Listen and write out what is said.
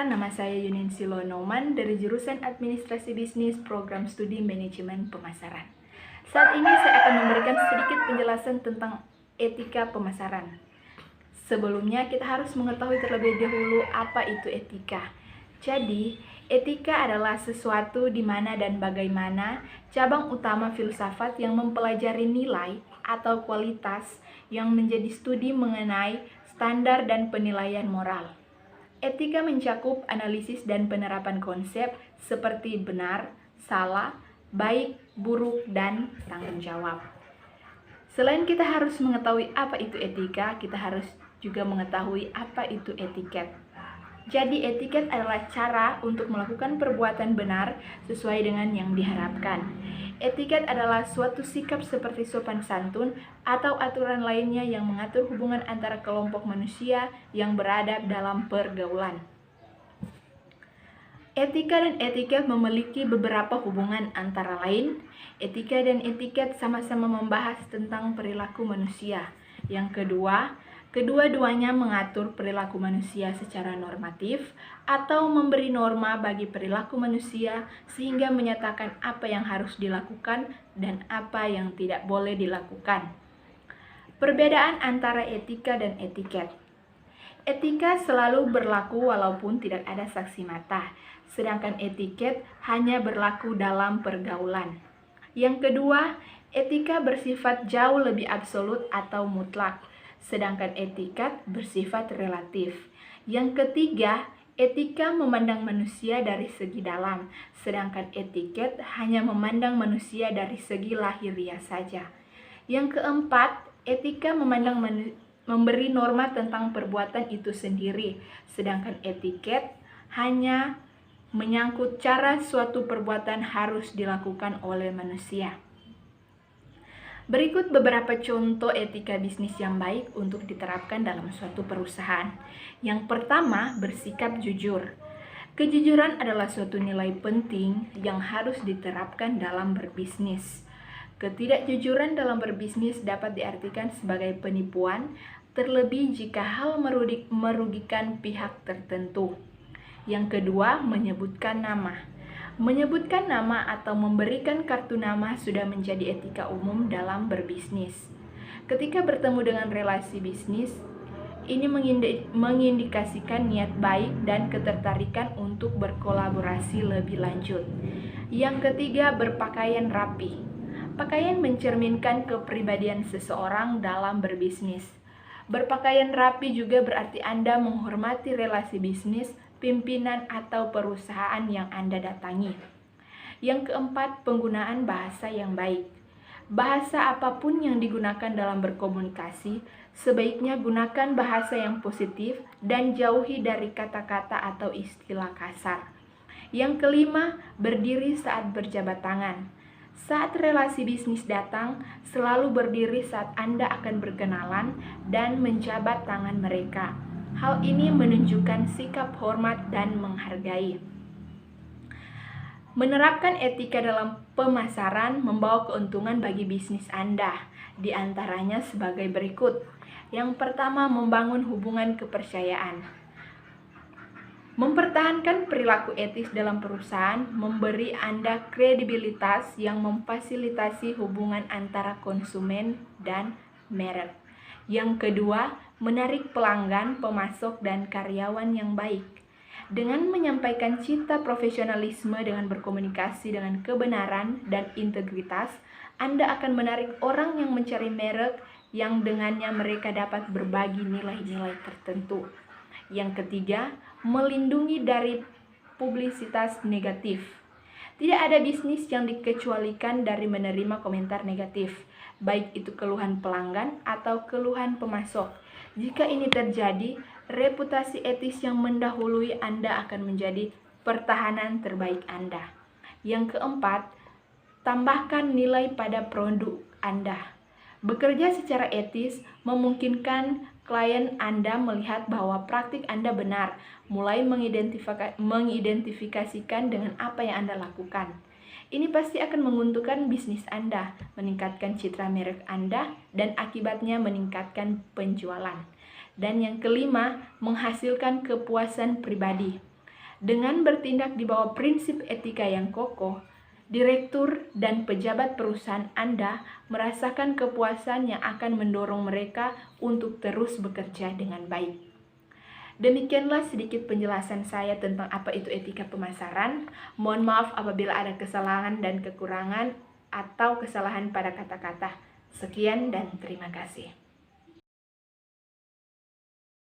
perkenalkan, nama saya Yunin Silonoman dari jurusan Administrasi Bisnis Program Studi Manajemen Pemasaran. Saat ini saya akan memberikan sedikit penjelasan tentang etika pemasaran. Sebelumnya kita harus mengetahui terlebih dahulu apa itu etika. Jadi, etika adalah sesuatu di mana dan bagaimana cabang utama filsafat yang mempelajari nilai atau kualitas yang menjadi studi mengenai standar dan penilaian moral. Etika mencakup analisis dan penerapan konsep seperti benar, salah, baik, buruk, dan tanggung jawab. Selain kita harus mengetahui apa itu etika, kita harus juga mengetahui apa itu etiket. Jadi etiket adalah cara untuk melakukan perbuatan benar sesuai dengan yang diharapkan. Etiket adalah suatu sikap seperti sopan santun atau aturan lainnya yang mengatur hubungan antara kelompok manusia yang beradab dalam pergaulan. Etika dan etiket memiliki beberapa hubungan, antara lain, etika dan etiket sama-sama membahas tentang perilaku manusia. Yang kedua, kedua-duanya mengatur perilaku manusia secara normatif atau memberi norma bagi perilaku manusia sehingga menyatakan apa yang harus dilakukan dan apa yang tidak boleh dilakukan. Perbedaan antara etika dan etiket. Etika selalu berlaku walaupun tidak ada saksi mata, sedangkan etiket hanya berlaku dalam pergaulan. Yang kedua, etika bersifat jauh lebih absolut atau mutlak, sedangkan etiket bersifat relatif. Yang ketiga, etika memandang manusia dari segi dalam, sedangkan etiket hanya memandang manusia dari segi lahiriah saja. Yang keempat, etika memberi norma tentang perbuatan itu sendiri, sedangkan etiket hanya menyangkut cara suatu perbuatan harus dilakukan oleh manusia. Berikut beberapa contoh etika bisnis yang baik untuk diterapkan dalam suatu perusahaan. Yang pertama, bersikap jujur. Kejujuran adalah suatu nilai penting yang harus diterapkan dalam berbisnis. Ketidakjujuran dalam berbisnis dapat diartikan sebagai penipuan, terlebih jika hal merugikan pihak tertentu. Yang kedua, menyebutkan nama. Menyebutkan nama atau memberikan kartu nama sudah menjadi etika umum dalam berbisnis. Ketika bertemu dengan relasi bisnis, ini mengindikasikan niat baik dan ketertarikan untuk berkolaborasi lebih lanjut. Yang ketiga, berpakaian rapi. Pakaian mencerminkan kepribadian seseorang dalam berbisnis. Berpakaian rapi juga berarti Anda menghormati relasi bisnis, pimpinan, atau perusahaan yang Anda datangi. Yang keempat, penggunaan bahasa yang baik. Bahasa apapun yang digunakan dalam berkomunikasi, sebaiknya gunakan bahasa yang positif dan jauhi dari kata-kata atau istilah kasar. Yang kelima, berdiri saat berjabat tangan. Saat relasi bisnis datang, selalu berdiri saat Anda akan berkenalan dan menjabat tangan mereka. Hal ini menunjukkan sikap hormat dan menghargai. Menerapkan etika dalam pemasaran membawa keuntungan bagi bisnis Anda, di antaranya sebagai berikut. Yang pertama, membangun hubungan kepercayaan. Mempertahankan perilaku etis dalam perusahaan memberi Anda kredibilitas yang memfasilitasi hubungan antara konsumen dan merek. Yang kedua, menarik pelanggan, pemasok, dan karyawan yang baik. Dengan menyampaikan cita profesionalisme dengan berkomunikasi dengan kebenaran dan integritas, Anda akan menarik orang yang mencari merek yang dengannya mereka dapat berbagi nilai-nilai tertentu. Yang ketiga, melindungi dari publisitas negatif. Tidak ada bisnis yang dikecualikan dari menerima komentar negatif, baik itu keluhan pelanggan atau keluhan pemasok. Jika ini terjadi, reputasi etis yang mendahului Anda akan menjadi pertahanan terbaik Anda. Yang keempat, tambahkan nilai pada produk Anda. Bekerja secara etis memungkinkan klien Anda melihat bahwa praktik Anda benar, mulai mengidentifikasikan dengan apa yang Anda lakukan. Ini pasti akan menguntungkan bisnis Anda, meningkatkan citra merek Anda, dan akibatnya meningkatkan penjualan. Dan yang kelima, menghasilkan kepuasan pribadi. Dengan bertindak di bawah prinsip etika yang kokoh, direktur dan pejabat perusahaan Anda merasakan kepuasan yang akan mendorong mereka untuk terus bekerja dengan baik. Demikianlah sedikit penjelasan saya tentang apa itu etika pemasaran. Mohon maaf apabila ada kesalahan dan kekurangan atau kesalahan pada kata-kata. Sekian dan terima kasih.